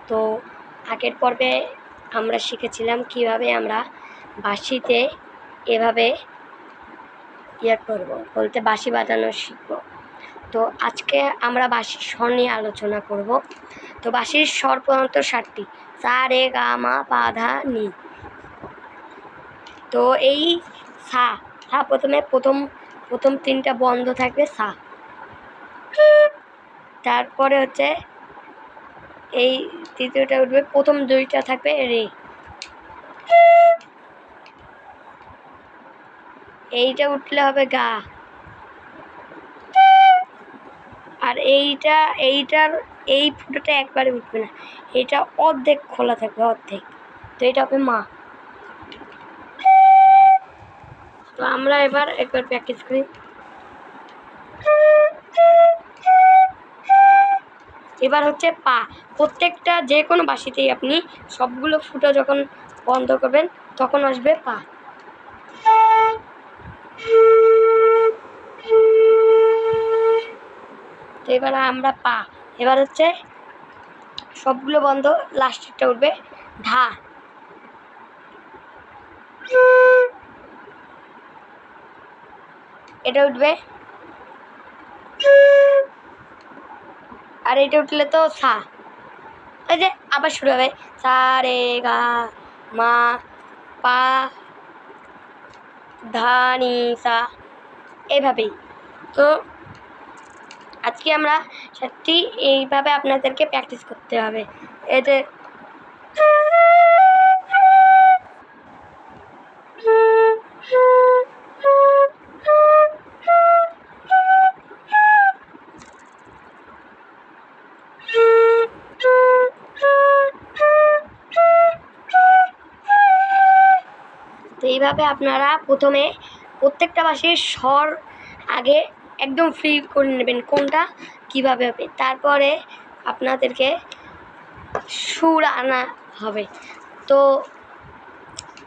তো আগের পর্বে আমরা শিখেছিলাম কিভাবে আমরা বাঁশিতে এভাবে বলতে বাঁশি বাজানো শিখব। তো আজকে আমরা বাঁশির স্বর নিয়ে আলোচনা করব। তো বাঁশির স্বর প্রধানত 7টি: সা রে গা মা পা ধা নি। তো এই সা প্রথম 3টা বন্ধ থাকবে সা, তারপরে হচ্ছে এই তৃতীয়টা উঠবে, প্রথম 2টা থাকবে রে, এইটা উঠলে হবে গা, আর এইটার এই ফুটোটা একবারে উঠবে না, এটা অর্ধেক খোলা থাকবে, অর্ধেক। তো এটা হবে মা। তো আমরা এবার একবার প্র্যাকটিস করি। এবার হচ্ছে পা। প্রত্যেকটা যে কোনো বাঁশিতেই আপনি সবগুলো ফুটো যখন বন্ধ করবেন তখন আসবে পা। তো এবার আমরা পা। এবার হচ্ছে সবগুলো বন্ধ, লাস্টেরটা উঠবে ধা। এটা উঠবে, আর এটা উঠলে তো সা। এই যে আবার শুরু হবে সা রে গা মা পা ধা নি সা, এইভাবেই। তো আজকে আমরা 7টি এইভাবে আপনাদেরকে প্র্যাকটিস করতে হবে। এতে তো এইভাবে আপনারা প্রথমে প্রত্যেকটা বাঁশির স্বর আগে একদম ফ্রি করে নেবেন কোনটা কীভাবে হবে, তারপরে আপনাদেরকে সুর আনা হবে। তো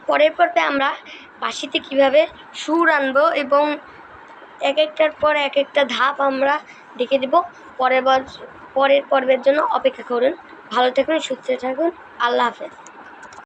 পরের পর্বে আমরা বাঁশিতে কীভাবে সুর আনবো এবং এক একটার পর এক একটা ধাপ আমরা দেখে দেব। পরের পর্বের জন্য অপেক্ষা করুন। ভালো থাকুন, সুস্থ থাকুন। আল্লাহ হাফেজ।